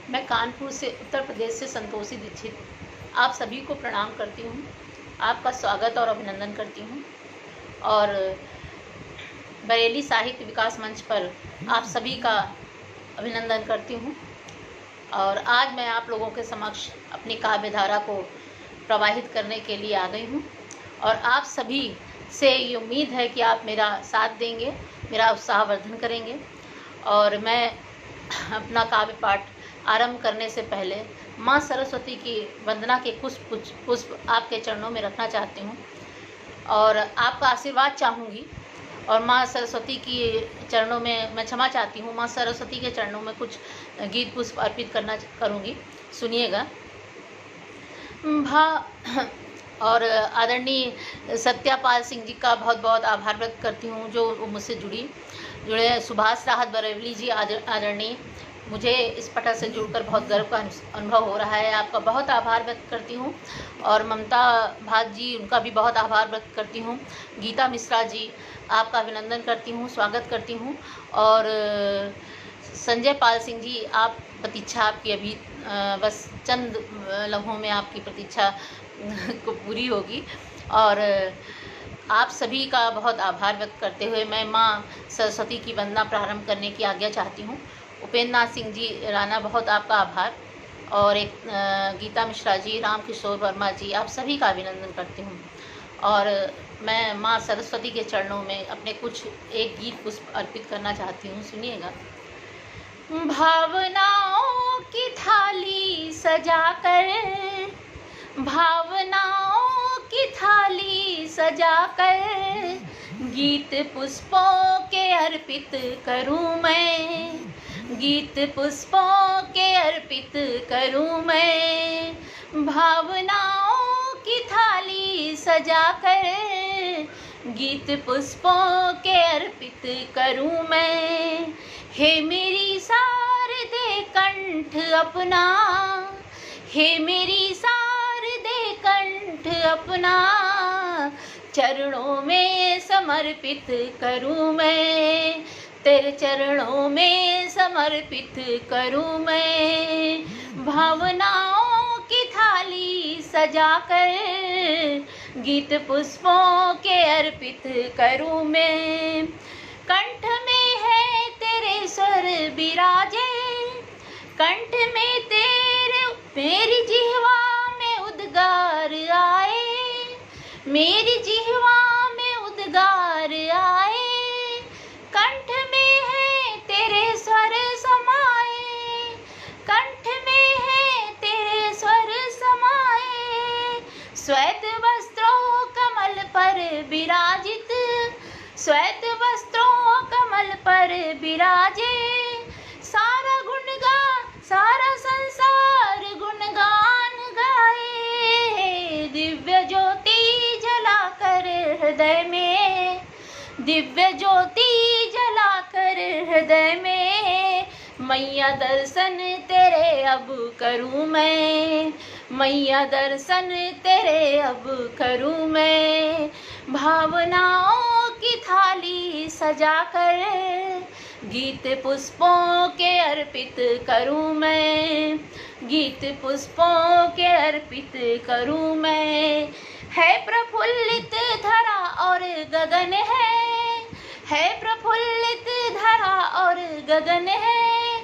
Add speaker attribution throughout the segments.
Speaker 1: मैं कानपुर से, उत्तर प्रदेश से संतोषी दीक्षित आप सभी को प्रणाम करती हूँ। आपका स्वागत और अभिनंदन करती हूँ और बरेली साहित्य विकास मंच पर आप सभी का अभिनंदन करती हूँ। और आज मैं आप लोगों के समक्ष अपनी काव्य धारा को प्रवाहित करने के लिए आ गई हूँ और आप सभी से ये उम्मीद है कि आप मेरा साथ देंगे, मेरा उत्साहवर्धन करेंगे। और मैं अपना काव्य पाठ आरंभ करने से पहले माँ सरस्वती की वंदना के कुछ पुष्प आपके चरणों में रखना चाहती हूँ और आपका आशीर्वाद चाहूँगी। और माँ सरस्वती की चरणों में मैं क्षमा चाहती हूँ, माँ सरस्वती के चरणों में कुछ गीत पुष्प अर्पित करूँगी, सुनिएगा। और आदरणीय सत्यापाल सिंह जी का बहुत बहुत आभार व्यक्त करती हूँ जो मुझसे जुड़े। सुभाष राहत बरेली जी आदरणीय, मुझे इस पटल से जुड़कर बहुत गर्व का अनुभव हो रहा है, आपका बहुत आभार व्यक्त करती हूँ। और ममता भाग जी, उनका भी बहुत आभार व्यक्त करती हूँ। गीता मिश्रा जी, आपका अभिनंदन करती हूँ, स्वागत करती हूँ। और संजय पाल सिंह जी, आप प्रतीक्षा आपकी अभी बस चंद लम्हों में आपकी प्रतीक्षा को पूरी होगी। और आप सभी का बहुत आभार व्यक्त करते हुए मैं माँ सरस्वती की वंदना प्रारंभ करने की आज्ञा चाहती हूँ। उपेंद्र नाथ सिंह जी राणा, बहुत आपका आभार। और एक गीता मिश्रा जी, राम किशोर वर्मा जी, आप सभी का अभिनंदन करती हूँ। और मैं माँ सरस्वती के चरणों में अपने कुछ एक गीत पुष्प अर्पित करना चाहती हूँ, सुनिएगा। भावनाओं की थाली सजाकर, भावनाओं की थाली सजाकर गीत पुष्पों के अर्पित करूं मैं, गीत पुष्पों के अर्पित करूं मैं। भावनाओं की थाली सजाकर गीत पुष्पों के अर्पित करूं मैं। हे मेरी शारदे कंठ अपना, हे मेरी शारदे कंठ अपना चरणों में समर्पित करूं मैं, तेरे चरणों में समर्पित करूं मैं। भावनाओं की थाली सजाकर गीत पुष्पों के अर्पित करूं मैं। कंठ में है तेरे स्वर विराजे, कंठ में तेरे मेरी जिह्वा में उद्गार आए, मेरी जिह्वा में उद्गार आए। कंठ में है तेरे स्वर समाए, कंठ में है तेरे स्वर समाए। श्वेत वस्त्रों कमल पर विराजित, श्वेत वस्त्रों कमल पर विराजे। सारा गुणगान, सारा संसार गुणगान गाए। दिव्य ज्योति जलाकर हृदय में, दिव्य ज्योति जलाकर हृदय में मैया दर्शन तेरे अब करूं मैं, मैया दर्शन तेरे अब करूं मैं। भावनाओं की थाली सजाकर गीत पुष्पों के अर्पित करूं मैं, गीत पुष्पों के अर्पित करूं मैं। है प्रफुल्लित धरा और गगन है प्रफुल्लित धरा और गगन है।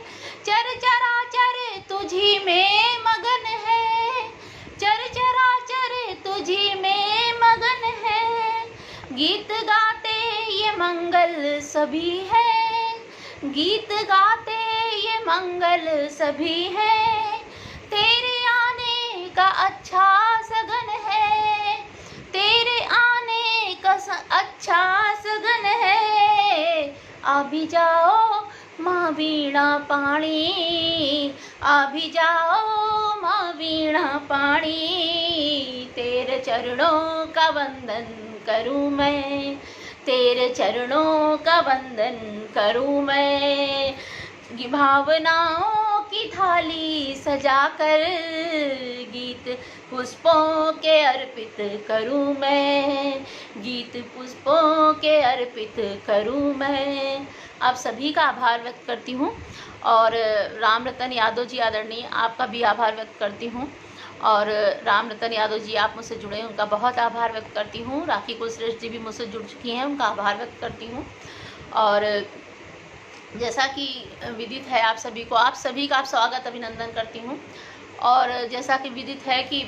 Speaker 1: चर चराचर तुझी में मगन है, चर चराचर तुझी में मगन है। गीत गाते ये मंगल सभी है, गीत गाते ये मंगल सभी है। तेरे आने का अच्छा सगन है, तेरे आने का अच्छा सगन है। आ भी जाओ माँ वीणा पाणी, आ भी जाओ माँ वीणा पाणी। तेरे चरणों का वंदन करूं मैं, तेरे चरणों का वंदन करूं मैं। भावनाओं की थाली सजाकर गीत पुष्पों के अर्पित करूं मैं, गीत पुष्पों के अर्पित करूं मैं। आप सभी का आभार व्यक्त करती हूँ। और राम रतन यादव जी आदरणीय, आपका भी आभार व्यक्त करती हूँ। और राम रतन यादव जी आप मुझसे जुड़े हैं, उनका बहुत आभार व्यक्त करती हूँ। राखी कुलश्रेष्ठ जी भी मुझसे जुड़ चुकी हैं, उनका आभार व्यक्त करती हूँ। और जैसा कि विदित है आप सभी को, आप सभी का स्वागत अभिनंदन करती हूँ। और जैसा कि विदित है कि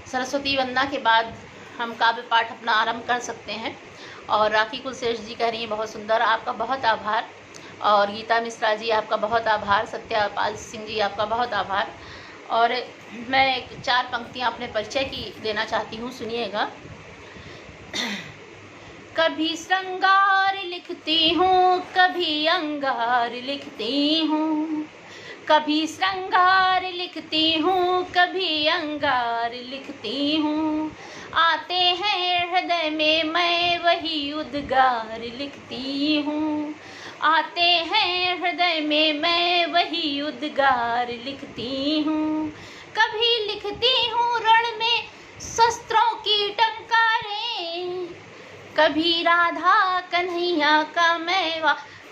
Speaker 1: सरस्वती वंदना के बाद हम काव्य पाठ अपना आरंभ कर सकते हैं। और राखी कुलश्रेष्ठ जी कह रही हैं बहुत सुंदर, आपका बहुत आभार। और गीता मिश्रा जी आपका बहुत आभार। सत्यापाल सिंह जी आपका बहुत आभार। और मैं 4 पंक्तियाँ अपने परिचय की देना चाहती हूँ, सुनिएगा। कभी श्रृंगार लिखती हूँ, कभी अंगार लिखती हूँ, कभी श्रृंगार लिखती हूँ, कभी अंगार लिखती हूँ। आते हैं हृदय में मैं वही उद्गार लिखती हूँ। आते हैं हृदय में मैं वही उद्गार लिखती हूँ। कभी लिखती हूँ रण में शस्त्रों की टंकारें, कभी राधा कन्हैया का मैं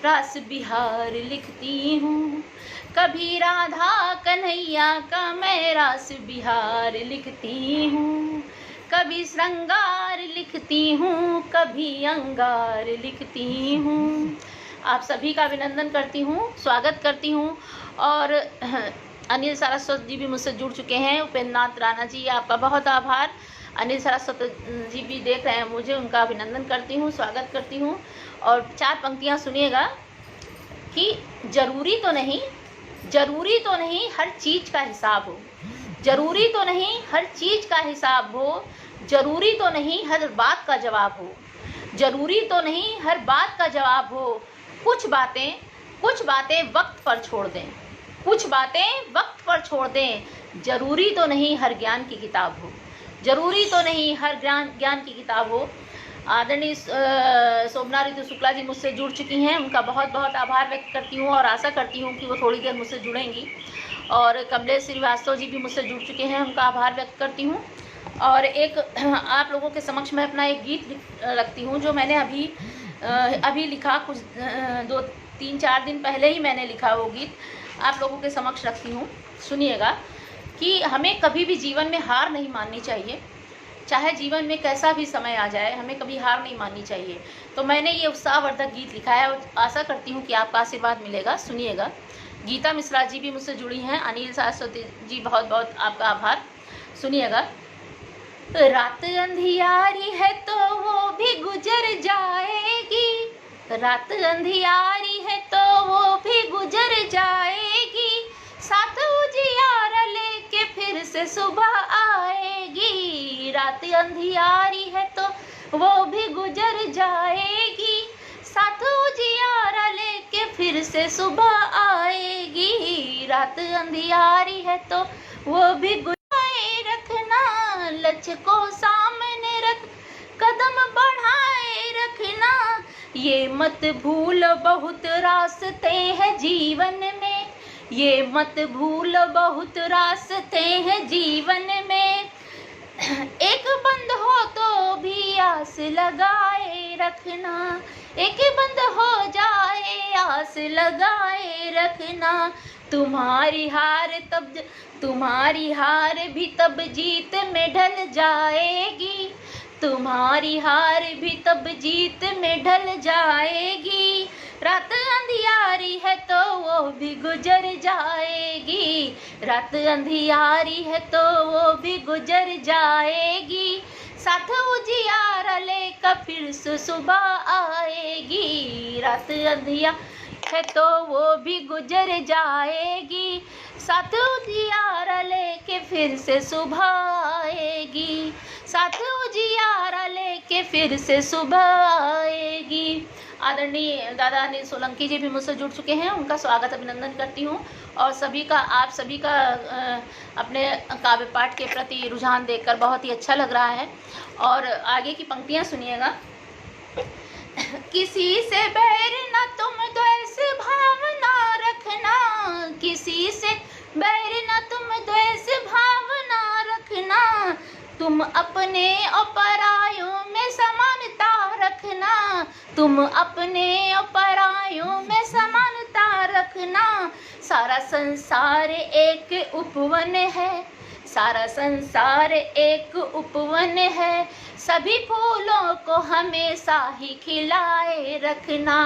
Speaker 1: रास बिहार लिखती हूँ। कभी राधा कन्हैया का मैं रास बिहार लिखती हूँ। कभी श्रृंगार लिखती हूँ, कभी अंगार लिखती हूँ। आप सभी का अभिनंदन करती हूँ, स्वागत करती हूँ। और अनिल सारस्वत जी भी मुझसे जुड़ चुके हैं। उपेंद्र नाथ राणा जी आपका बहुत आभार। अनिल सारस्वत जी भी देख रहे हैं मुझे, उनका अभिनंदन करती हूँ, स्वागत करती हूँ। और 4 पंक्तियाँ सुनिएगा कि जरूरी तो नहीं हर चीज़ का हिसाब हो, जरूरी तो नहीं हर चीज़ का हिसाब हो, जरूरी तो नहीं हर बात का जवाब हो, जरूरी तो नहीं हर बात का जवाब हो। कुछ बातें वक्त पर छोड़ दें, कुछ बातें वक्त पर छोड़ दें। जरूरी तो नहीं हर ज्ञान की किताब हो, जरूरी तो नहीं हर ज्ञान की किताब हो। आदरणीय शोभना ऋतु शुक्ला जी मुझसे जुड़ चुकी हैं, उनका बहुत बहुत आभार व्यक्त करती हूँ और आशा करती हूँ कि वो थोड़ी देर मुझसे जुड़ेंगी। और कमलेश श्रीवास्तव जी भी मुझसे जुड़ चुके हैं, उनका आभार व्यक्त करती हूँ। और एक आप लोगों के समक्ष मैं अपना एक गीत रखती हूँ जो मैंने अभी लिखा, कुछ 2-3-4 दिन पहले ही मैंने लिखा वो गीत आप लोगों के समक्ष रखती हूँ। सुनिएगा कि हमें कभी भी जीवन में हार नहीं माननी चाहिए, चाहे जीवन में कैसा भी समय आ जाए, हमें कभी हार नहीं माननी चाहिए। तो मैंने ये उत्साहवर्धक गीत लिखा है और आशा करती हूँ कि आपका आशीर्वाद मिलेगा। सुनिएगा। गीता मिश्रा जी भी मुझसे जुड़ी हैं। अनिल सारस्वती जी बहुत बहुत आपका आभार। सुनिएगा। रात अंधियारी है तो वो भी गुजर जाएगी, रात अंधियारी है तो वो भी गुजर जाएगी, साथ उजियारा लेके फिर से सुबह आएगी। रात अंधियारी है तो वो भी गुजर जाएगी, साथ उजियारा लेके फिर से सुबह आएगी। रात अंधियारी है तो वो भी रखना, लक्ष्य को सामने रख कदम बढ़ाए रखना। ये मत भूलो बहुत रास्ते हैं जीवन में, ये मत भूलो बहुत रास्ते हैं जीवन में। एक बंद हो तो भी आस लगाए रखना, एक बंद हो जाए आस लगाए रखना। तुम्हारी हार भी तब जीत में ढल जाएगी, तुम्हारी हार भी तब जीत में ढल जाएगी। रात अंधियारी है तो वो भी गुजर जाएगी, रात अंधियारी है तो वो भी गुजर जाएगी, साथ उजियारा लेकर फिर से सुबह आएगी। रात अंधिया है तो वो भी गुजर जाएगी, साथ उजियारा लेके फिर से सुबह आएगी, साथ उजियारा लेके फिर से सुबह आएगी। आदरणीय दादा अनिल सोलंकी जी भी मुझसे जुड़ चुके हैं, उनका स्वागत अभिनंदन करती हूँ। और आप सभी का अपने काव्य पाठ के प्रति रुझान देखकर बहुत ही अच्छा लग रहा है। और आगे की पंक्तियाँ सुनिएगा। किसी से बैर न तुम द्वेष भावना रखना, किसी से बैर न तुम द्वेष भावना रखना। तुम अपने और परायों में समानता रखना, रखना, तुम अपने और परायों में समानता रखना। सारा संसार एक उपवन है, सारा संसार एक उपवन है, सभी फूलों को हमेशा ही खिलाए रखना,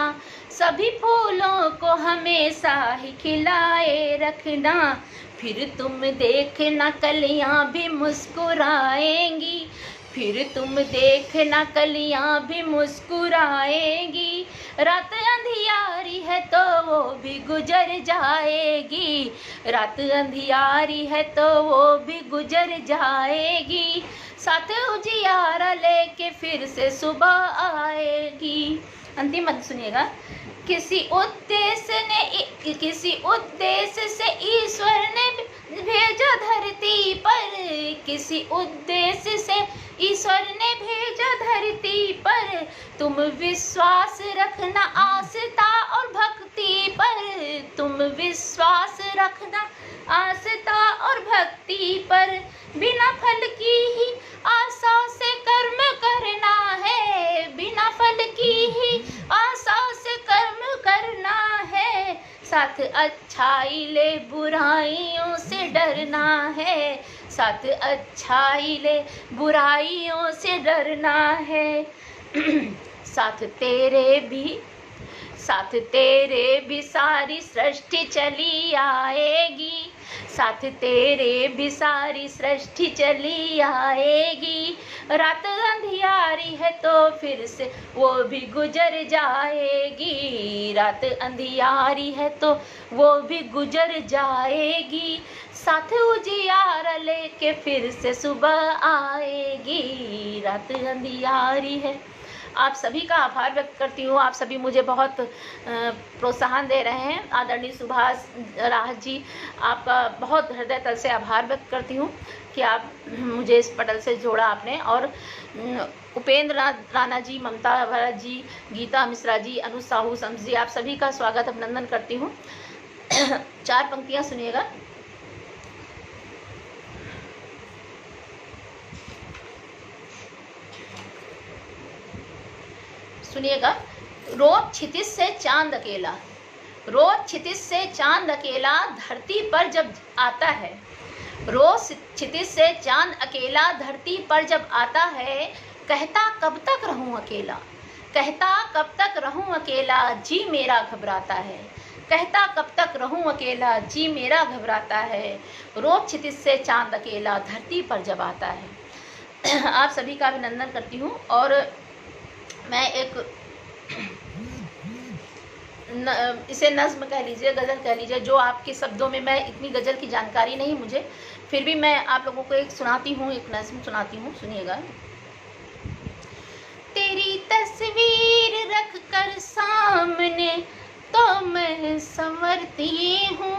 Speaker 1: सभी फूलों को हमेशा ही खिलाए रखना। फिर तुम देखना कलियां भी मुस्कुराएंगी, फिर तुम देखना कलियां भी मुस्कुराएंगी। रात अंधियारी है तो वो भी गुजर जाएगी, रात अंधियारी है तो वो भी गुजर जाएगी। साथ उजियारा लेके फिर से सुबह आएगी। अंतिम मत सुनिएगा। किसी उद्देश्य से ईश्वर ने भेजा धरती पर, किसी उद्देश्य से ईश्वर ने भेजा धरती पर। तुम विश्वास रखना आस्था और भक्ति पर, तुम विश्वास रखना आस्था और भक्ति पर। बिना फल की ही आशा से कर्म करना है, बिना फल की ही आशा से कर्म करना है। साथ अच्छाई ले बुराइयों से डरना है, साथ अच्छाई ले बुराइयों से डरना है। साथ तेरे भी सारी सृष्टि चली आएगी, साथ तेरे भी सारी सृष्टि चली आएगी। रात अंधियारी है तो फिर से वो भी गुजर जाएगी, रात अंधियारी है तो वो भी गुजर जाएगी। साथ उजियारा लेके फिर से सुबह आएगी, रात अंधियारी है। आप सभी का आभार व्यक्त करती हूँ। आप सभी मुझे बहुत प्रोत्साहन दे रहे हैं। आदरणीय सुभाष राहत जी, आपका बहुत हृदय तल से आभार व्यक्त करती हूँ कि आप मुझे इस पटल से जोड़ा आपने। और उपेंद्र राणा जी, ममता भरत जी, गीता मिश्रा जी, अनु साहू शम्स जी, आप सभी का स्वागत अभिनंदन करती हूँ। 4 पंक्तियाँ सुनिएगा। सुनिएगा। रोज क्षितिज से चांद अकेला, रोज क्षितिज से चांद अकेला धरती पर जब आता है, रोज क्षितिज से चांद अकेला धरती पर जब आता है। कहता कब तक रहूं अकेला, कहता कब तक रहूं अकेला, जी मेरा घबराता है। कहता कब तक रहूं अकेला, जी मेरा घबराता है। रोज क्षितिज से चांद अकेला धरती पर जब आता है। आप सभी का अभिनंदन करती हूँ। और मैं एक इसे नज्म कह लीजिए, गज़ल कह लीजिए, जो आपके शब्दों में, मैं इतनी गज़ल की जानकारी नहीं मुझे, फिर भी मैं आप लोगों को एक सुनाती हूँ, एक नज्म सुनाती हूँ, सुनिएगा। तेरी तस्वीर रख कर सामने तो मैं संवरती हूँ,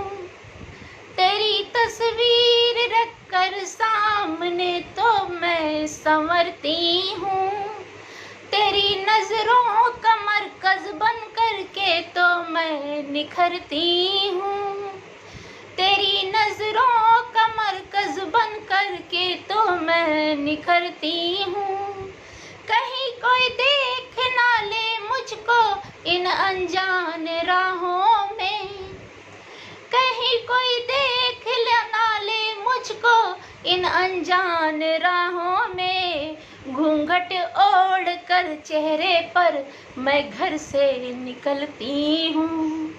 Speaker 1: तेरी तस्वीर रख कर सामने तो मैं संवरती हूँ। तेरी नजरों का मरकज बन करके तो मैं निखरती हूँ, तेरी नजरों का मरकज बन करके तो मैं निखरती हूँ। कहीं कोई देख ना ले मुझको इन अनजान राहों में, कहीं कोई देख ना ले मुझको इन अनजान राहों में। घूंघट ओढ़ कर चेहरे पर मैं घर से निकलती हूँ,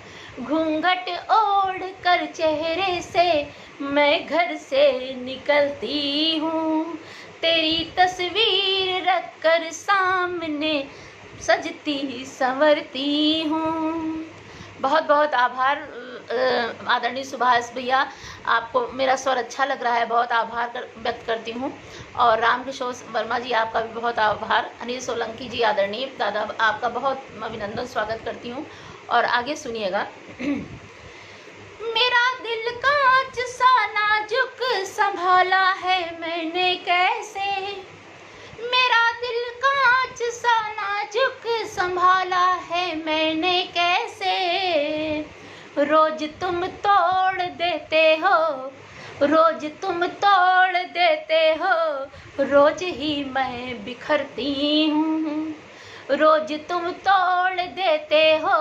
Speaker 1: घूंघट ओढ़ कर चेहरे से मैं घर से निकलती हूँ। तेरी तस्वीर रख कर सामने सजती संवरती हूँ। बहुत बहुत आभार आदरणीय सुभाष भैया, आपको मेरा स्वर अच्छा लग रहा है, बहुत आभार व्यक्त करती हूँ। और रामकिशोर वर्मा जी, आपका भी बहुत आभार। अनिल सोलंकी जी, आदरणीय दादा, आपका बहुत अभिनंदन, स्वागत करती हूँ। और आगे सुनिएगा। मेरा दिल कांच सा नाजुक संभाला है मैंने कैसे, मेरा दिल कांच सा नाजुक संभाला है मैंने कैसे। रोज तुम तोड़ देते हो, रोज तुम तोड़ देते हो, रोज ही मैं बिखरती हूँ, रोज तुम तोड़ देते हो,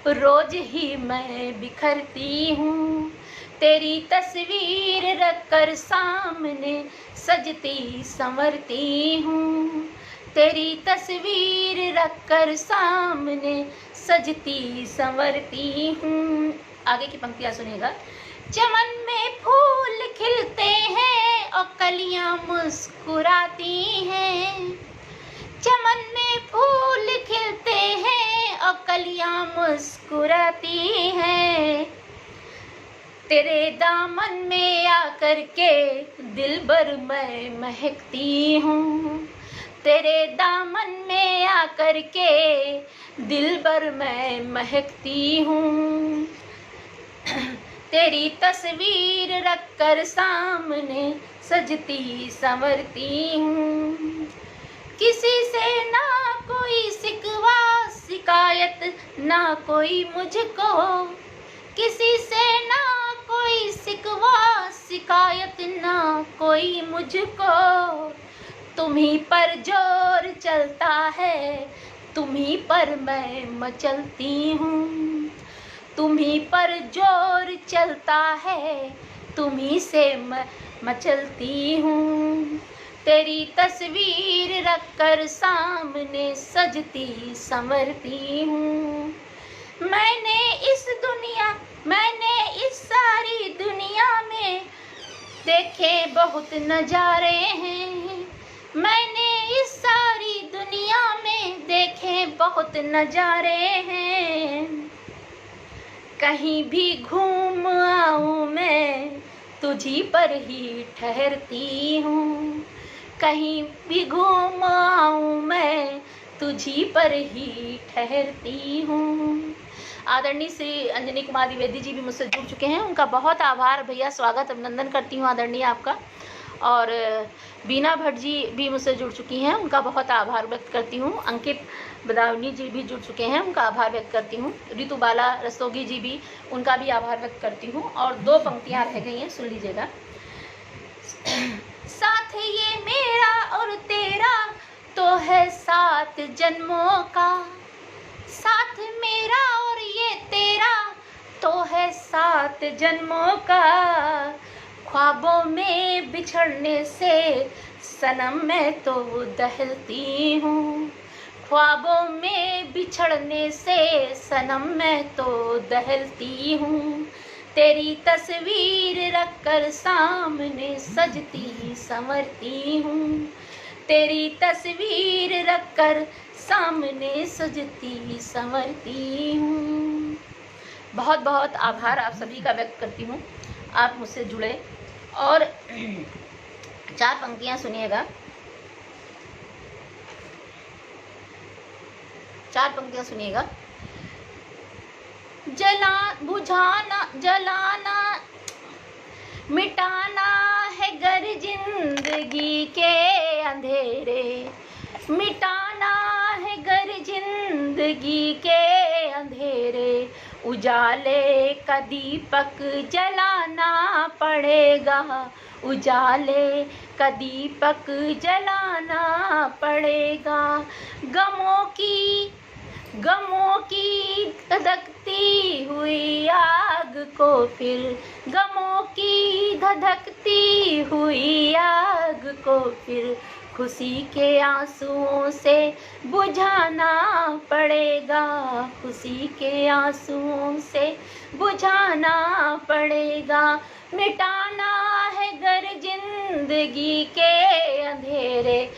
Speaker 1: रोज ही मैं बिखरती हूँ। तेरी तस्वीर रखकर सामने सजती संवरती हूँ। तेरी तस्वीर रखकर सामने सजती संवरती हूँ। आगे की पंक्तियाँ सुनिएगा। चमन में फूल खिलते हैं और कलियां मुस्कुराती हैं। चमन में फूल खिलते हैं और कलियां मुस्कुराती हैं। तेरे दामन में आकर के दिल भर मैं महकती हूँ। तेरे दामन में आकर के दिल भर मैं महकती हूँ। तेरी तस्वीर रखकर सामने सजती संवरती हूँ। किसी से ना कोई शिकवा शिकायत, ना कोई मुझको, किसी से ना कोई शिकवा शिकायत, ना कोई मुझको। तुम्ही पर जोर चलता है, तुम्ही पर मैं मचलती हूँ। तुम्ही पर जोर चलता है, तुम्ही से मचलती हूँ। तेरी तस्वीर रखकर सामने सजती संवरती हूँ। मैंने इस सारी दुनिया में देखे बहुत नजारे हैं। मैंने इस सारी दुनिया में देखे बहुत नजारे हैं। कहीं भी घूम आऊं मैं तुझी पर ही ठहरती हूँ। कहीं भी घूम आऊं मैं तुझी पर ही ठहरती हूँ। आदरणीय श्री अंजनी कुमार द्विवेदी जी भी मुझसे जुड़ चुके हैं, उनका बहुत आभार भैया, स्वागत अभिनंदन करती हूँ आदरणीय आपका। और बीना भट्ट जी भी मुझसे जुड़ चुकी हैं, उनका बहुत आभार व्यक्त करती हूँ। अंकित बदावनी जी भी जुड़ चुके हैं, उनका आभार व्यक्त करती हूँ। ऋतुबाला रस्तोगी जी भी, उनका भी आभार व्यक्त करती हूँ। और 2 पंक्तियाँ रह गई हैं, सुन लीजिएगा। साथ ये मेरा और तेरा तो है 7 जन्मों का, साथ मेरा और ये तेरा तो है 7 जन्मों का। ख्वाबों में बिछड़ने से सनम मैं तो दहलती हूँ। ख्वाबों में बिछड़ने से सनम मैं तो दहलती हूँ। तेरी तस्वीर रखकर सामने सजती संवरती हूँ। तेरी तस्वीर रखकर सामने सजती संवरती हूँ। बहुत बहुत आभार आप सभी का व्यक्त करती हूँ, आप मुझसे जुड़े। और 4 पंक्तियाँ सुनिएगा, 4 पंक्तियाँ सुनिएगा। बुझाना, जलाना, मिटाना है गर जिंदगी के अंधेरे, मिटाना है गर जिंदगी के अंधेरे। उजाले का दीपक जलाना पड़ेगा, उजाले का दीपक जलाना पड़ेगा। गमों की धधकती हुई आग को फिर, गमों की धधकती हुई आग को फिर खुशी के आंसुओं से बुझाना पड़ेगा, खुशी के आंसुओं से बुझाना पड़ेगा। मिटाना है गर जिंदगी के अंधेरे,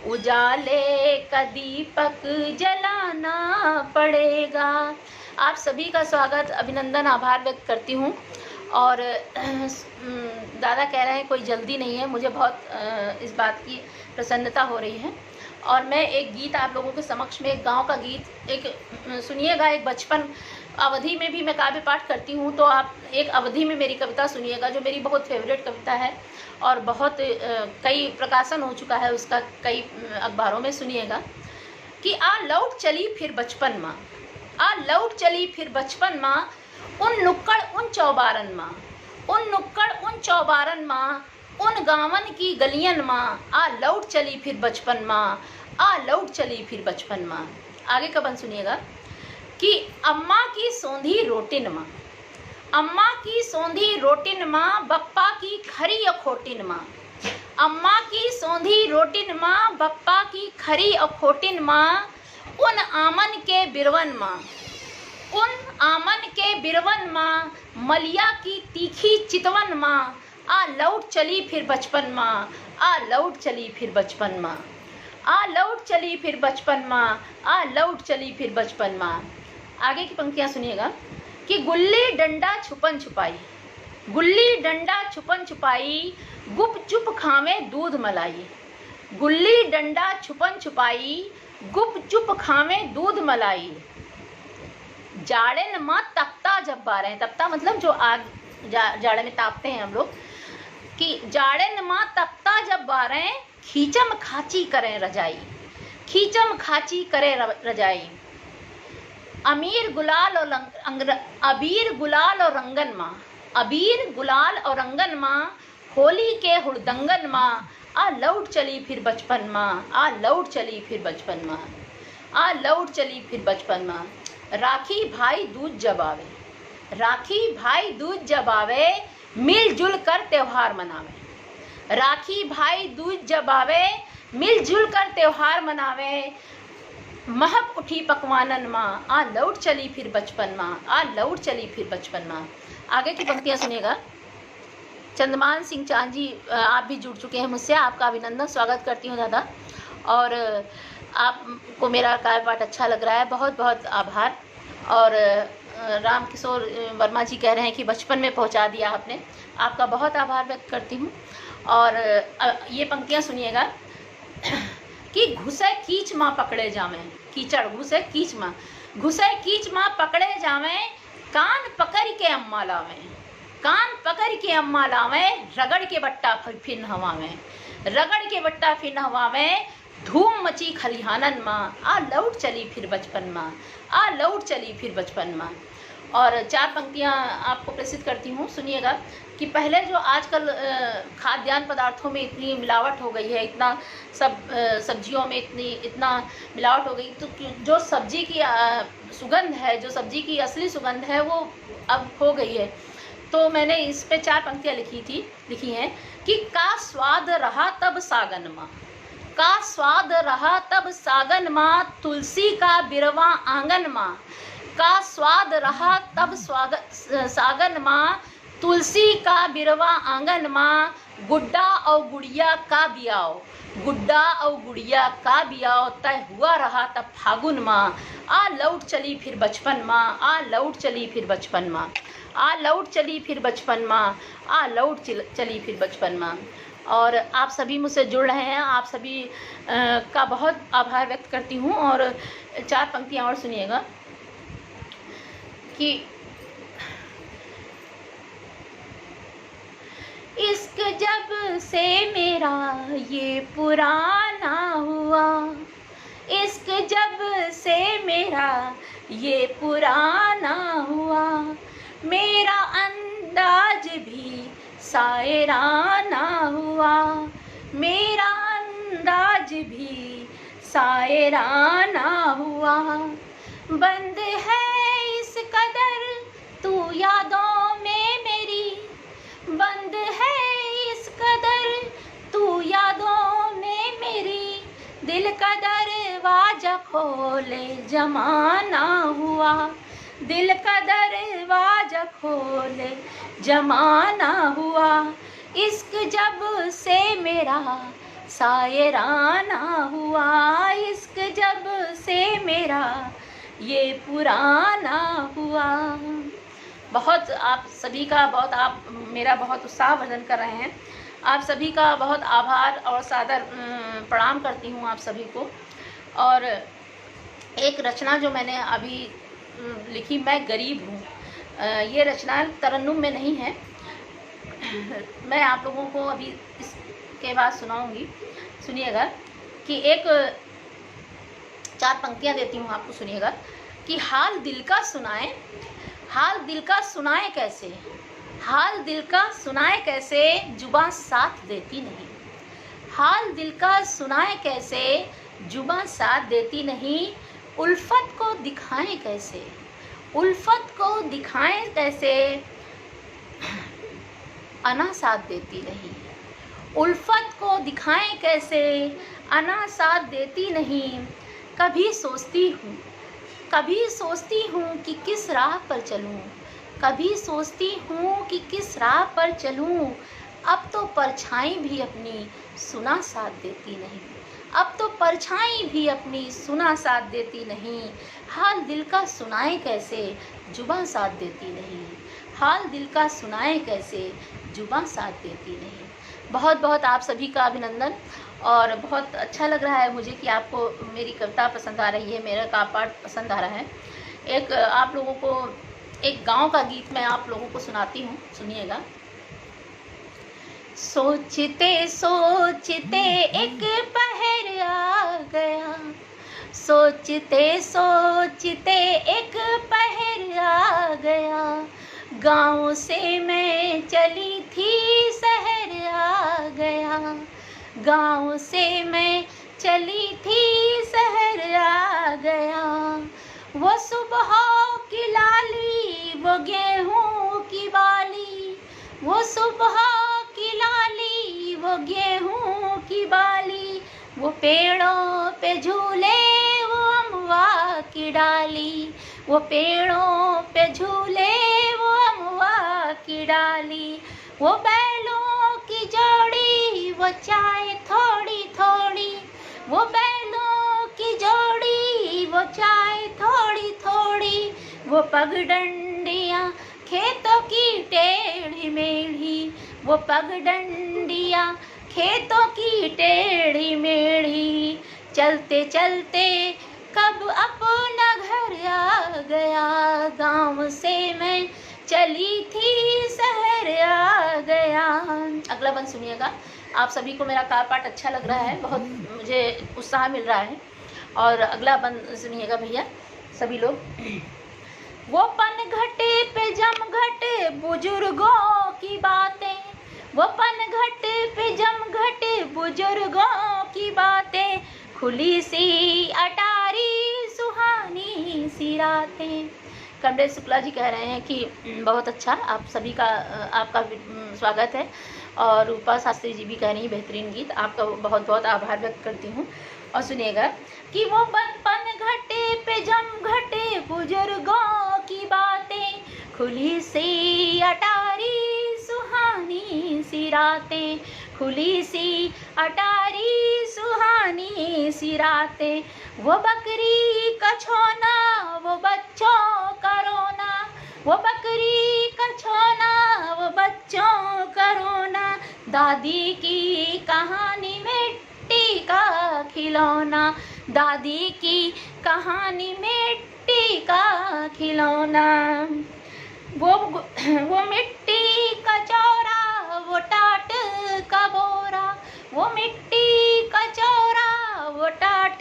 Speaker 1: उजाले का दीपक जलाना पड़ेगा। आप सभी का स्वागत, अभिनंदन, आभार व्यक्त करती हूँ। और दादा कह रहे हैं कोई जल्दी नहीं है, मुझे बहुत इस बात की प्रसन्नता हो रही है। और मैं एक गीत आप लोगों के समक्ष में, एक गांव का गीत एक सुनिएगा। एक बचपन अवधि में भी मैं काव्य पाठ करती हूँ, तो आप एक अवधि में मेरी कविता सुनिएगा, जो मेरी बहुत फेवरेट कविता है और बहुत कई प्रकाशन हो चुका है उसका, कई अखबारों में। सुनिएगा कि आ लौट चली फिर बचपन माँ, आ लौट चली फिर बचपन माँ, उन नुक्कड़ उन चौबारन माँ, उन नुक्कड़ उन चौबारन माँ, उन गावन की गलियन माँ। आ लौट चली फिर बचपन माँ, आ लौट चली फिर बचपन माँ। आगे का बंद सुनिएगा कि अम्मा की सौंधी रोटिन माँ, अम्मा की सौंधी रोटिन माँ, बप्पा की खरी अखोटिन माँ। अम्मा की सौंधी रोटिन माँ, बप्पा की खरी अखोटिन माँ, उन आमन के बिरवन माँ, उन आमन के बिरवन माँ, मलिया की तीखी चितवन माँ, आ लौट चली फिर बचपन माँ, आ लौट चली फिर बचपन माँ, आ लौट चली फिर बचपन माँ, आ लौट चली फिर बचपन माँ। आगे की पंक्तियाँ सुनिएगा कि गुल्ली डंडा छुपन छुपाई, गुल्ली डंडा छुपन छुपाई, गुप चुप खावे दूध मलाई। गुल्ली डंडा छुपन छुपाई, गुप चुप खावे दूध मलाई। जाड़े माँ तपता जब बारें, तपता मतलब जो आग जाड़े में तापते हैं हम लोग, कि जाड़े माँ तपता जब बारें, खींचम खाची करें रजाई, खींचम खाची करे रजाई। अमीर गुलाल और अबीर गुलाल और रंगन माँ, अबीर गुलाल और रंगन माँ, होली के हुड़दंगन माँ, आ लौट चली फिर बचपन माँ, आ लौट चली फिर बचपन माँ, आ लौट चली फिर बचपन माँ। राखी भाई दूज जब आवे, राखी भाई दूज जब आवे, मिलजुल कर त्योहार मनावे। राखी भाई दूज जब आवे, मिलजुल कर त्योहार मनावे। महक उठी पकवानन माँ, आ लौट चली फिर बचपन माँ, आ लौट चली फिर बचपन माँ। आगे की पंक्तियाँ सुनिएगा। चंद्रमान सिंह चांद जी, आप भी जुड़ चुके हैं मुझसे, आपका अभिनंदन, स्वागत करती हूँ दादा। और आपको मेरा कार्यपाठ अच्छा लग रहा है, बहुत बहुत आभार। और राम किशोर वर्मा जी कह रहे हैं कि बचपन में पहुंचा दिया आपने, आपका बहुत आभार व्यक्त करती हूं। और ये पंक्तियां सुनिएगा कि घुसे कीच माँ पकड़े जावे, कीचड़ घुसे कीच माँ, घुसे कीच माँ पकड़े जावे, कान पकड़ के अम्मा लावे, कान पकड़ के अम्मा लावे, रगड़ के बट्टा फिर नहवावे, रगड़ के बट्टा फिर नहवावे। धूम मची खलिहानन माँ, आ लौट चली फिर बचपन माँ, आ लौट चली फिर बचपन माँ। और चार पंक्तियाँ आपको प्रसिद्ध करती हूँ, सुनिएगा कि पहले जो आजकल खाद्यान्न पदार्थों में इतनी मिलावट हो गई है, इतना सब्जियों में इतना मिलावट हो गई, तो जो सब्जी की सुगंध है, जो सब्जी की असली सुगंध है, वो अब खो गई है। तो मैंने इस पे चार पंक्तियाँ लिखी हैं कि का स्वाद रहा तब सागन माँ, का स्वाद रहा तब सागन माँ, तुलसी का बिरवा आंगन माँ। का स्वाद रहा तब सागन माँ, तुलसी का बिरवा आंगन माँ। गुड्डा और गुड़िया का बियाओ, गुड्डा और गुड़िया का बियाओ, तय हुआ रहा तब फागुन माँ, आ लौट चली फिर बचपन माँ, आ लौट चली फिर बचपन माँ, आ लौट चली फिर बचपन माँ, आ लौट चली फिर बचपन माँ। और आप सभी मुझसे जुड़ रहे हैं, आप सभी का बहुत आभार व्यक्त करती हूँ। और चार पंक्तियाँ और सुनिएगा कि इश्क जब से मेरा ये पुराना हुआ, इश्क जब से मेरा ये पुराना हुआ, मेरा अंदाज भी शायराना हुआ, मेरा अंदाज भी शायराना हुआ। बंद है इस कदर तू यादों में मेरी, बंद है इस कदर तू यादों में मेरी, दिल का दरवाजा खोले जमाना हुआ, दिल का दरवाजा खोले जमाना हुआ। इश्क जब से मेरा शायराना हुआ, इश्क जब से मेरा ये पुराना हुआ। बहुत आप सभी का आप मेरा बहुत उत्साहवर्धन कर रहे हैं, आप सभी का बहुत आभार और सादर प्रणाम करती हूँ आप सभी को। और एक रचना जो मैंने अभी लिखी, मैं गरीब हूँ, ये रचना तरन्नुम में नहीं है, मैं आप लोगों को अभी इसके बाद सुनाऊंगी। सुनिएगा कि एक चार पंक्तियाँ देती हूँ आपको, सुनिएगा कि हाल दिल का सुनाए, हाल दिल का सुनाए कैसे, हाल दिल का सुनाए कैसे, जुबान साथ देती नहीं, हाल दिल का सुनाए कैसे, जुबां साथ देती नहीं, उल्फत को दिखाएं कैसे, उल्फत को दिखाएं कैसे, अना साथ देती नहीं, उल्फत को दिखाएं कैसे, अना साथ देती नहीं। कभी सोचती हूँ कि किस राह पर चलूँ, कभी सोचती हूँ कि किस राह पर चलूँ, अब तो परछाई भी अपनी सुना साथ देती नहीं, अब तो परछाई भी अपनी सुना साथ देती नहीं। हाल दिल का सुनाए कैसे, जुबां साथ देती नहीं, हाल दिल का सुनाए कैसे, जुबां साथ देती नहीं। बहुत बहुत आप सभी का अभिनंदन, और बहुत अच्छा लग रहा है मुझे कि आपको मेरी कविता पसंद आ रही है, मेरा का पाठ पसंद आ रहा है। एक आप लोगों को एक गांव का गीत मैं आप लोगों को सुनाती हूँ, सुनिएगा। सोचते सोचते एक पहर आ गया, सोचते सोचते एक पहर आ गया, गाँव से मैं चली थी शहर आ गया, गाँव से मैं चली थी शहर आ गया। वो सुबह की लाली, वो गेहूं की बाली, वो सुबह की लाली, वो गेहूं की बाली, वो पेड़ों पे झूले, वो अमवा की डाली, वो पेड़ों पे झूले, वो अमवा की डाली, वो बैलों की जोड़ी, वो चाय थोड़ी थोड़ी, वो बैलों की जोड़ी, वो चाय थोड़ी थोड़ी, वो पगडंडियाँ खेतों की टेढ़ी मेढ़ी, वो पगडंडियाँ खेतों की टेढ़ी मेढ़ी, चलते चलते कब अपना घर आ गया, गाँव से मैं चली थी शहर आ गया। अगला बंद सुनिएगा। आप सभी को मेरा कार पाठ अच्छा लग रहा है, बहुत मुझे उत्साह मिल रहा है। और अगला बंद सुनिएगा भैया सभी लोग। वो पनघटे पे जमघटे बुजुर्गों की बातें, वो पनघटे पे जमघटे बुजुर्गों की बातें, खुली सी अटारी सुहानी सी रातें। कमलेश शुक्ला जी कह रहे हैं कि बहुत अच्छा, आप सभी का आपका स्वागत है। और रूपा शास्त्री जी भी कह रही हैं बेहतरीन गीत, आपका बहुत बहुत आभार व्यक्त करती हूँ। और सुनिएगा कि वो पनघटे पे जमघटे बुजुर्गों की बातें, खुली सी अटारी सुहानी सी रातें, खुली सी अटारी सुहानी सी रातें। वो बकरी का छोना, वो बच्चों का रोना, वो बकरी का छोना, वो बच्चों का रोना, दादी की कहानी मिट्टी का खिलौना, दादी की कहानी मिट्टी का खिलौना। वो मिट्टी का चौरा, वो टाट का बोरा, वो मिट्टी का चौरा, वो टाट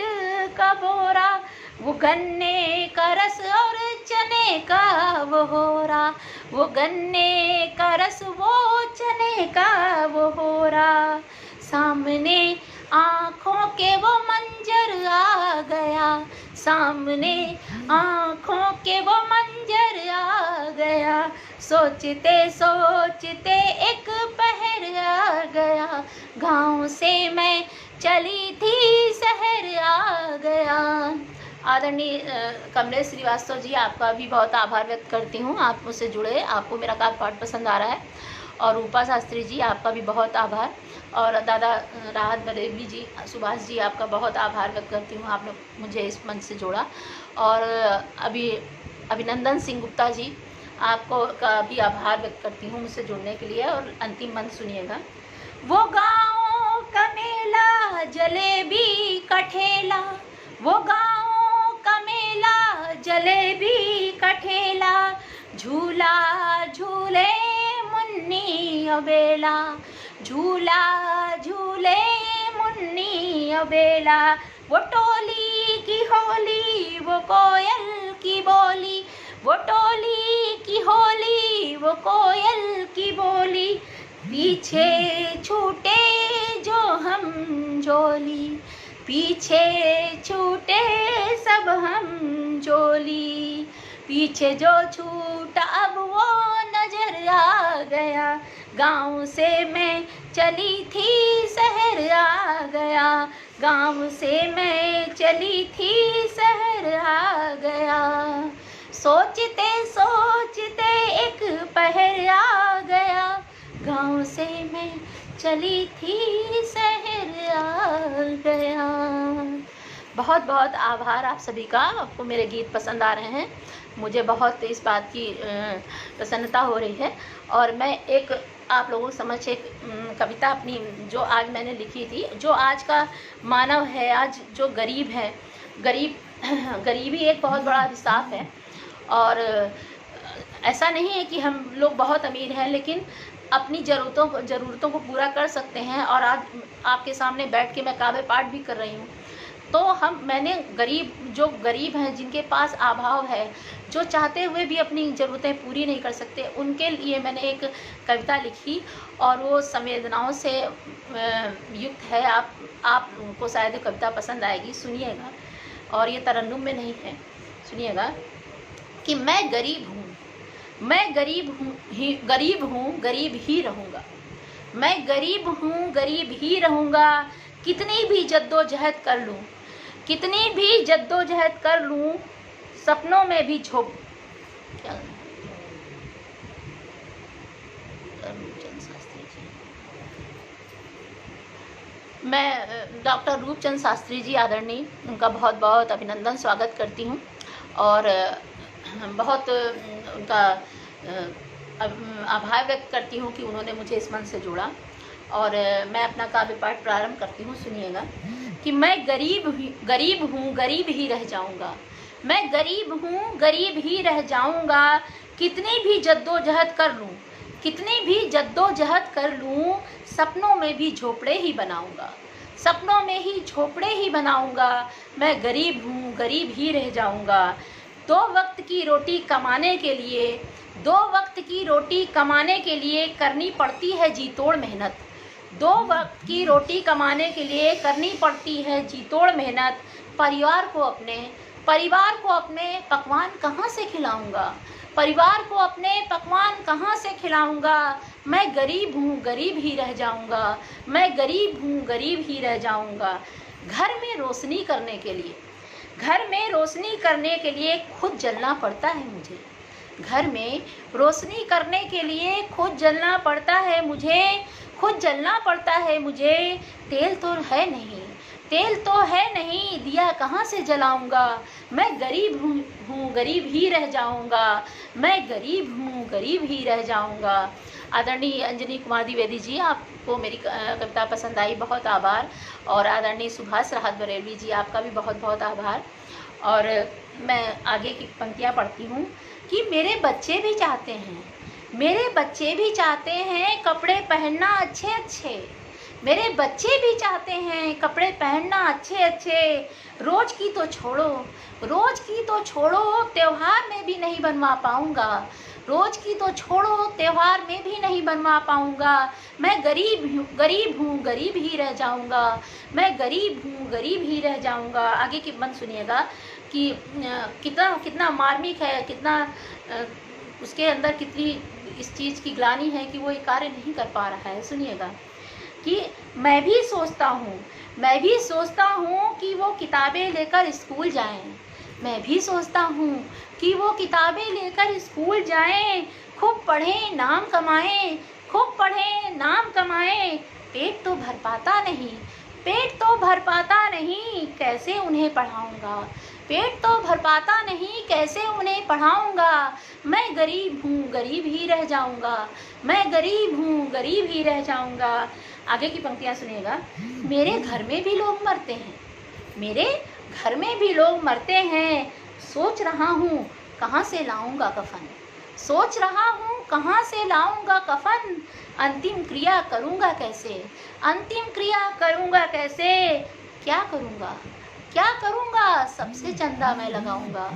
Speaker 1: का बोरा, वो गन्ने का रस और चने का वो होरा, वो गन्ने का रस वो चने का वो होरा। सामने आँखों के वो मंजर आ गया, सामने आँखों के वो मंजर आ गया, सोचते सोचते एक पहर आ गया, गाँव से मैं चली थी शहर आ गया। आदरणीय कमलेश श्रीवास्तव जी, आपका भी बहुत आभार व्यक्त करती हूँ, आप मुझसे जुड़े, आपको मेरा कार पाठ पसंद आ रहा है। और रूपा शास्त्री जी, आपका भी बहुत आभार। और दादा राहत बरेली जी, सुभाष जी, आपका बहुत आभार व्यक्त करती हूँ, आपने मुझे इस मंच से जोड़ा। और अभिनंदन सिंह गुप्ता जी, आपको का भी आभार व्यक्त करती हूँ मुझसे जुड़ने के लिए। और अंतिम मंच सुनिएगा। वो गाँव का मेला, जलेबी का ठेला, वो गाँव का मेला, जलेबी का ठेला, झूला झूले मुन्नी अबेला, झूला झूले मुन्नी अबेला। वो टोली की होली, वो कोयल की बोली, वो टोली की होली, वो कोयल की बोली, पीछे छूटे जो हम झोली, पीछे छूटे सब हम जोली, पीछे जो छूटा अब वो नजर आ गया, गाँव से मैं चली थी शहर आ गया, गाँव से मैं चली थी शहर आ गया, सोचते सोचते एक पहर आ गया, गाँव से मैं चली थी शहर आ गया। बहुत बहुत आभार आप सभी का। आपको मेरे गीत पसंद आ रहे हैं, मुझे बहुत इस बात की प्रसन्नता हो रही है। और मैं एक आप लोगों के समक्ष एक कविता अपनी जो आज मैंने लिखी थी, जो आज का मानव है, आज जो गरीब है, गरीबी एक बहुत बड़ा अभिशाप है। और ऐसा नहीं है कि हम लोग बहुत अमीर हैं, लेकिन अपनी ज़रूरतों को पूरा कर सकते हैं। और आज आपके सामने बैठ के मैं काव्य पाठ भी कर रही हूँ। तो मैंने जो गरीब हैं, जिनके पास अभाव है, जो चाहते हुए भी अपनी ज़रूरतें पूरी नहीं कर सकते, उनके लिए मैंने एक कविता लिखी और वो संवेदनाओं से युक्त है। आपको शायद कविता पसंद आएगी, सुनिएगा। और ये तरन्नुम में नहीं है, सुनिएगा कि मैं गरीब हूँ, मैं गरीब हूँ, गरीब ही रहूँगा। मैं गरीब हूँ, गरीब ही रहूँगा। कितनी भी जद्दोजहद कर लूँ, कितनी भी जद्दोजहद कर लूँ, सपनों में भी मैं डॉक्टर रूपचंद शास्त्री जी आदरणीय, उनका बहुत बहुत अभिनंदन स्वागत करती हूँ। और बहुत उनका आभार व्यक्त करती हूँ कि उन्होंने मुझे इस मंच से जोड़ा। और मैं अपना काव्य पाठ प्रारंभ करती हूँ, सुनिएगा कि मैं गरीब हूँ, गरीब ही रह जाऊँगा। मैं गरीब हूँ, गरीब ही रह जाऊँगा। कितनी भी जद्दोजहद कर लूँ, कितनी भी जद्दोजहद कर लूँ, सपनों में भी झोपड़े ही बनाऊँगा, सपनों में ही झोपड़े ही बनाऊँगा। मैं गरीब हूँ, गरीब ही रह जाऊँगा। 2 वक्त की रोटी कमाने के लिए, 2 वक्त की रोटी कमाने के लिए करनी पड़ती है जी तोड़ मेहनत। 2 वक्त की रोटी कमाने के लिए करनी पड़ती है जी तोड़ मेहनत। परिवार को अपने पकवान कहाँ से खिलाऊंगा, परिवार को अपने पकवान कहाँ से खिलाऊंगा। मैं गरीब हूँ, गरीब ही रह जाऊंगा। मैं गरीब हूँ, गरीब ही रह जाऊंगा। घर में रोशनी करने के लिए, घर में रोशनी करने के लिए खुद जलना पड़ता है मुझे। घर में रोशनी करने के लिए खुद जलना पड़ता है मुझे, खुद जलना पड़ता है मुझे। तेल तो है नहीं, तेल तो है नहीं, दिया कहाँ से जलाऊंगा। मैं गरीब हूँ, गरीब ही रह जाऊंगा। मैं गरीब हूँ, गरीब ही रह जाऊंगा। आदरणीय अंजनी कुमार द्विवेदी जी, आपको मेरी कविता पसंद आई, बहुत आभार। और आदरणीय सुभाष राहत बरेलवी जी, आपका भी बहुत बहुत आभार। और मैं आगे की पंक्तियाँ पढ़ती हूँ कि मेरे बच्चे भी चाहते हैं, मेरे बच्चे भी चाहते हैं कपड़े पहनना अच्छे अच्छे। मेरे बच्चे भी चाहते हैं कपड़े पहनना अच्छे अच्छे। रोज की तो छोड़ो, रोज की तो छोड़ो, त्योहार में भी नहीं बनवा पाऊँगा। रोज की तो छोड़ो, त्योहार में भी नहीं बनवा पाऊँगा। मैं गरीब हूँ, गरीब ही रह जाऊँगा। मैं गरीब हूँ, गरीब ही रह जाऊँगा। आगे की बंद सुनिएगा कि कितना मार्मिक है, कितना उसके अंदर कितनी इस चीज़ की ग्लानि है कि वो ये कार्य नहीं कर पा रहा है। सुनिएगा कि मैं भी सोचता हूँ कि वो किताबें लेकर स्कूल जाएं। मैं भी सोचता हूँ कि वो किताबें लेकर स्कूल जाएं। खूब पढ़ें, नाम कमाएं, खूब पढ़ें, नाम कमाएं। पेट तो भर पाता नहीं, पेट तो भर पाता नहीं, कैसे उन्हें पढ़ाऊँगा। पेट तो भर पाता नहीं, कैसे उन्हें पढ़ाऊँगा। मैं गरीब हूँ, गरीब ही रह जाऊँगा। मैं गरीब हूँ, गरीब ही रह जाऊँगा। आगे की पंक्तियाँ सुनिएगा। मेरे घर में भी लोग मरते हैं, मेरे घर में भी लोग मरते हैं। सोच रहा हूँ कहाँ से लाऊँगा कफन, सोच रहा हूँ कहाँ से लाऊँगा कफन। अंतिम क्रिया करूँगा कैसे, अंतिम क्रिया करूँगा कैसे। क्या करूँगा, क्या करूँगा, सबसे चंदा मैं लगाऊँगा।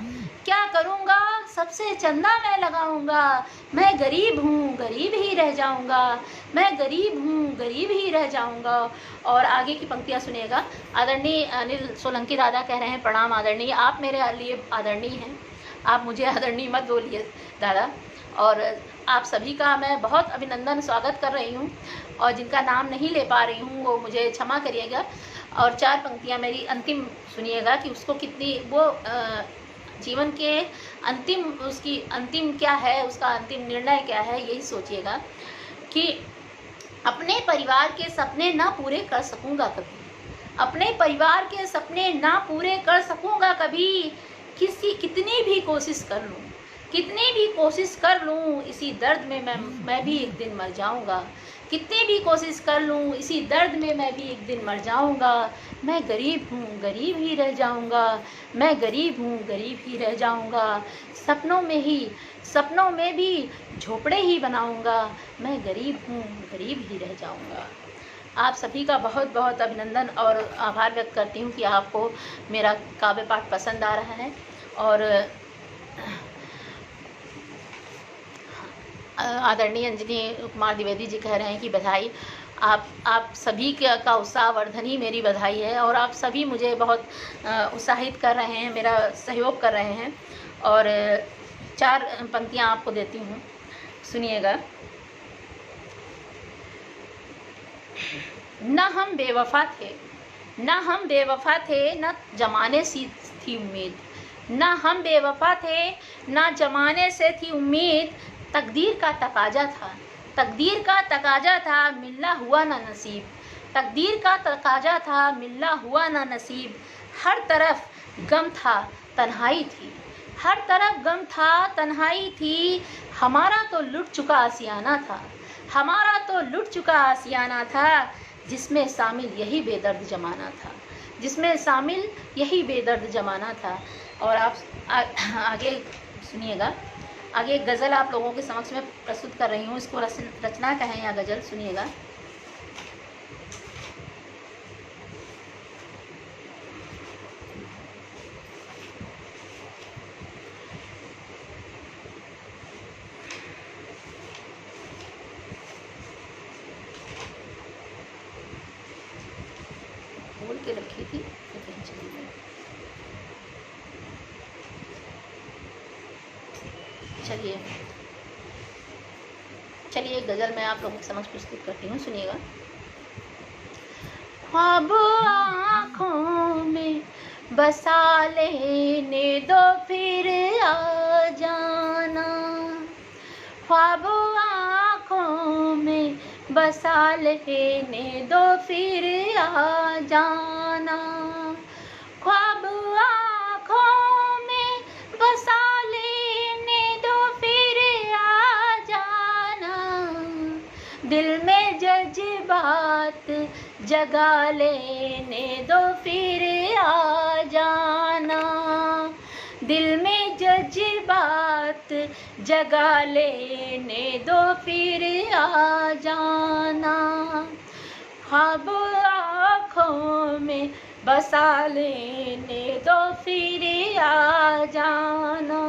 Speaker 1: क्या करूँगा, सबसे चंदा मैं लगाऊंगा, मैं गरीब हूँ गरीब ही रह जाऊंगा, मैं गरीब हूँ गरीब ही रह जाऊंगा। और आगे की पंक्तियाँ सुनिएगा। आदरणीय अनिल सोलंकी दादा कह रहे हैं, प्रणाम आदरणीय, आप मेरे लिए आदरणीय हैं, आप मुझे आदरणीय मत बोलिए दादा। और आप सभी का मैं बहुत अभिनंदन स्वागत कर रही हूँ, और जिनका नाम नहीं ले पा रही हूँ वो मुझे क्षमा करिएगा। और 4 पंक्तियाँ मेरी अंतिम सुनिएगा कि उसको कितनी वो जीवन के अंतिम, उसकी अंतिम क्या है, उसका अंतिम निर्णय क्या है, यही सोचिएगा कि अपने परिवार के सपने ना पूरे कर सकूँगा कभी, अपने परिवार के सपने ना पूरे कर सकूँगा कभी, कितनी भी कोशिश कर लूँ, कितनी भी कोशिश कर लूँ, इसी दर्द में मैं भी एक दिन मर जाऊँगा, कितनी भी कोशिश कर लूँ, इसी दर्द में मैं भी एक दिन मर जाऊँगा, मैं गरीब हूँ गरीब ही रह जाऊँगा, मैं गरीब हूँ गरीब ही रह जाऊँगा, सपनों में भी झोपड़े ही बनाऊँगा, मैं गरीब हूँ गरीब ही रह जाऊँगा। आप सभी का बहुत बहुत अभिनंदन और आभार व्यक्त करती हूँ कि आपको मेरा काव्य पाठ पसंद आ रहा है। और आदरणीय अंजनी कुमार द्विवेदी जी कह रहे हैं कि बधाई, आप सभी का उत्साहवर्धन ही मेरी बधाई है, और आप सभी मुझे बहुत उत्साहित कर रहे हैं, मेरा सहयोग कर रहे हैं। और 4 पंक्तियाँ आपको देती हूँ, सुनिएगा। न हम बेवफा थे, न हम बेवफा थे, न जमाने से थी उम्मीद, न हम बेवफा थे, न जमाने से थी उम्मीद, तकदीर का तकाजा था, तकदीर का तकाजा था, मिलना हुआ ना नसीब, तकदीर का तकाजा था, मिलना हुआ ना नसीब, हर तरफ गम था तन्हाई थी, हर तरफ गम था तन्हाई थी, हमारा तो लुट चुका आसियाना था, हमारा तो लुट चुका आसियाना था, जिसमें शामिल यही बेदर्द जमाना था, जिसमें शामिल यही बेदर्द जमाना था। और आप आगे सुनिएगा, आगे एक गज़ल आप लोगों के समक्ष में प्रस्तुत कर रही हूँ, इसको रचना कहें या गज़ल, सुनिएगा। बोल के रखी थी तो कहीं चली गई। चलिए गज़ल मैं आप लोगों के समक्ष प्रस्तुत करती हूँ, सुनिएगा। ख्वाब आँखों में बसा लेने दो फिर आ जाना, ख्वाब आँखों में बसा लेने दो फिर आ जाना, ख्वाब आँखों में बसा लेने दो फिर आ जाना, दिल में जज्बात जगा लेने दो फिर आ जाना, दिल में जज्बात जगा लेने दो फिर आ जाना, ख्वाब आँखों में बसा लेने दो फिर आ जाना,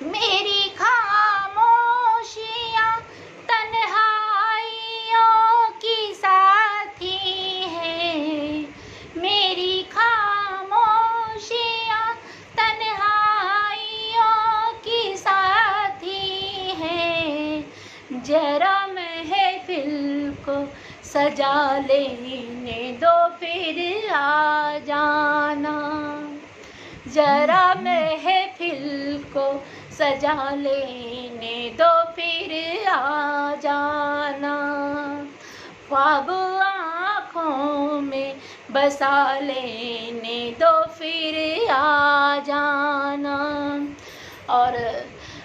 Speaker 1: मेरी खामोशियाँ तन्हाइयों की साथी हैं, मेरी खामोशियाँ तन्हाइयों की साथी हैं, जरा महफिल को सजा लेने दो फिर आ जाना, जरा महफिल को सजा लेने दो फिर आ जाना, ख्वाब आँखों में बसा लेने दो फिर आ जाना। और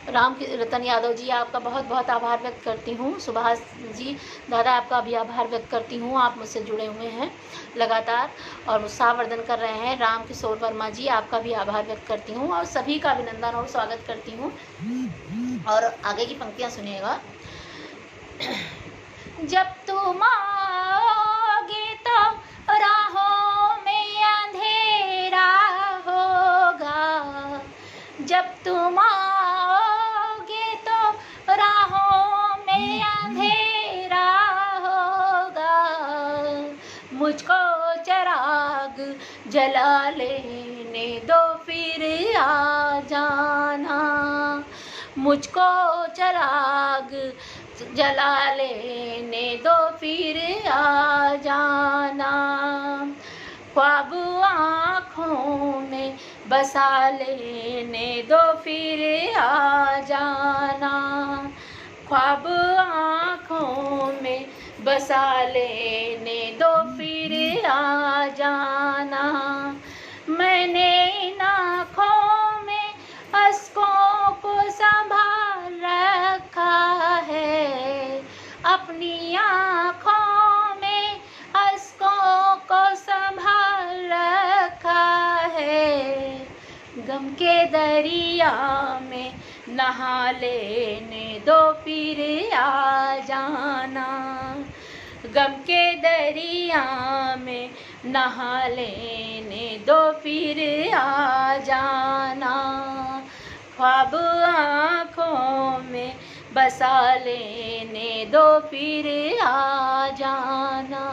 Speaker 1: राम रतन यादव जी आपका बहुत बहुत आभार व्यक्त करती हूँ। सुभाष जी दादा आपका भी आभार व्यक्त करती हूँ, आप मुझसे जुड़े हुए हैं लगातार और उत्साहवर्धन कर रहे हैं। राम किशोर वर्मा जी आपका भी आभार व्यक्त करती हूँ और सभी का अभिनंदन और स्वागत करती हूँ। और आगे की पंक्तियाँ सुनिएगा। जब तुम आओगे तो राहों में अंधेरा होगा, मुझको चिराग जला लेने दो फिर आ जाना, मुझको चिराग जला लेने दो फिर आ जाना, ख्वाब आँखों में बसा लेने दो फिर आ जाना, ख्वाब आँखों में बसा लेने दो फिर आ जाना। मैंने इन आँखों में अश्कों को संभाल रखा है, अपनी आँखों में अश्कों को संभाल रखा है, गम के दरिया में नहा लेने दो फिर आ जाना, गम के दरिया में नहा लेने दो फिर आ जाना, ख्वाब आँखों में बसा लेने दो फिर आ जाना।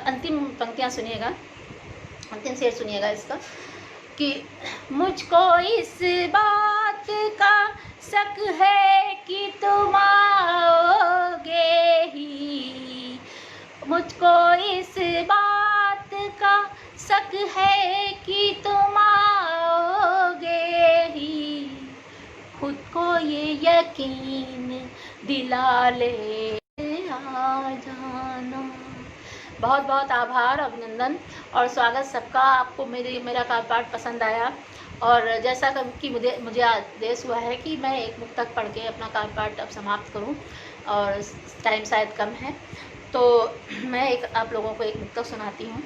Speaker 1: अंतिम पंक्तियाँ सुनिएगा, अंतिम शेर सुनिएगा इसका कि मुझको इस बात का शक है कि तुम आओगे ही, मुझको इस बात का शक है कि तुम आओगे ही, खुद को ये यकीन दिला ले आ जाना। बहुत बहुत आभार, अभिनंदन और स्वागत सबका। आपको मेरा काव्य पाठ पसंद आया और जैसा कि मुझे आदेश हुआ है कि मैं एक मुक्तक पढ़ के अपना काव्य पाठ अब समाप्त करूं और टाइम शायद कम है, तो मैं आप लोगों को एक मुक्तक सुनाती हूं।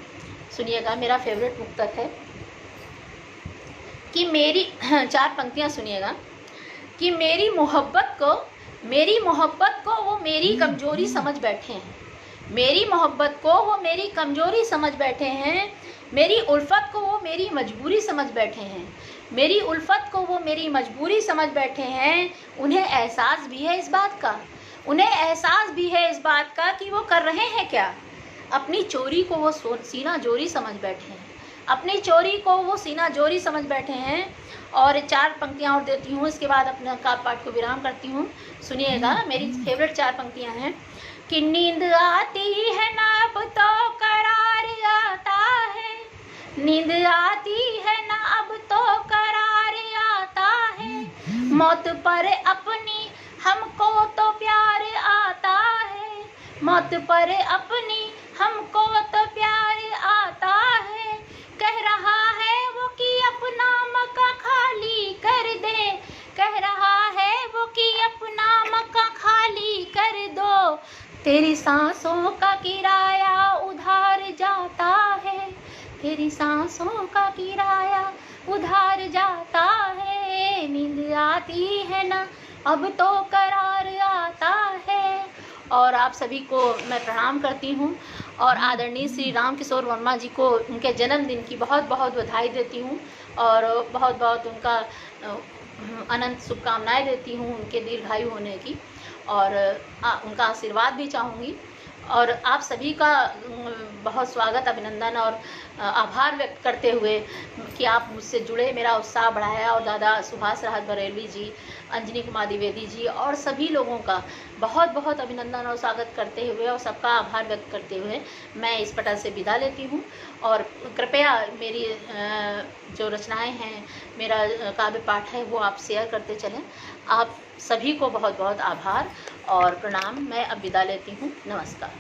Speaker 1: सुनिएगा, मेरा फेवरेट मुक्तक है कि मेरी 4 पंक्तियां सुनिएगा कि मेरी मोहब्बत को वो मेरी कमजोरी समझ बैठे हैं, मेरी मोहब्बत को वो मेरी कमजोरी समझ बैठे हैं, मेरी उल्फत को वो मेरी मजबूरी समझ बैठे हैं, मेरी उल्फत को वो मेरी मजबूरी समझ बैठे हैं। उन्हें एहसास भी है इस बात का, उन्हें एहसास भी है इस बात का कि वो कर रहे हैं क्या, अपनी चोरी को वो सीना जोरी समझ बैठे हैं, अपनी चोरी को वो सीना जोरी समझ बैठे हैं। और 4 पंक्तियाँ और देती हूँ, इसके बाद अपना काव्य पाठ को विराम करती हूँ। सुनिएगा, मेरी फेवरेट 4 पंक्तियाँ हैं कि नींद आती है ना अब तो करार आता है, नींद आती है ना अब तो करार आता है, मौत पर अपनी हमको तो प्यार आता है, मौत पर अपनी हमको तो प्यार आता है, कह रहा है वो कि अपना मकान खाली कर दे, कह रहा है वो कि अपना मकान खाली कर दो, तेरी सांसों का किराया उधार जाता है, तेरी सांसों का किराया उधार जाता है, नींद आती है ना अब तो करार आता है। और आप सभी को मैं प्रणाम करती हूँ और आदरणीय श्री राम किशोर वर्मा जी को उनके जन्मदिन की बहुत बहुत बधाई देती हूँ और बहुत बहुत उनका अनंत शुभकामनाएं देती हूँ उनके दीर्घायु होने की, और उनका आशीर्वाद भी चाहूँगी। और आप सभी का बहुत स्वागत, अभिनंदन और आभार व्यक्त करते हुए कि आप मुझसे जुड़े, मेरा उत्साह बढ़ाया। और दादा सुभाष राहत बरेलवी जी, अंजनी कुमार द्विवेदी जी और सभी लोगों का बहुत बहुत अभिनंदन और स्वागत करते हुए और सबका आभार व्यक्त करते हुए मैं इस पटल से विदा लेती हूँ। और कृपया मेरी जो रचनाएं हैं, मेरा काव्य पाठ है, वो आप शेयर करते चलें। आप सभी को बहुत बहुत आभार और प्रणाम। मैं अब विदा लेती हूँ। नमस्कार।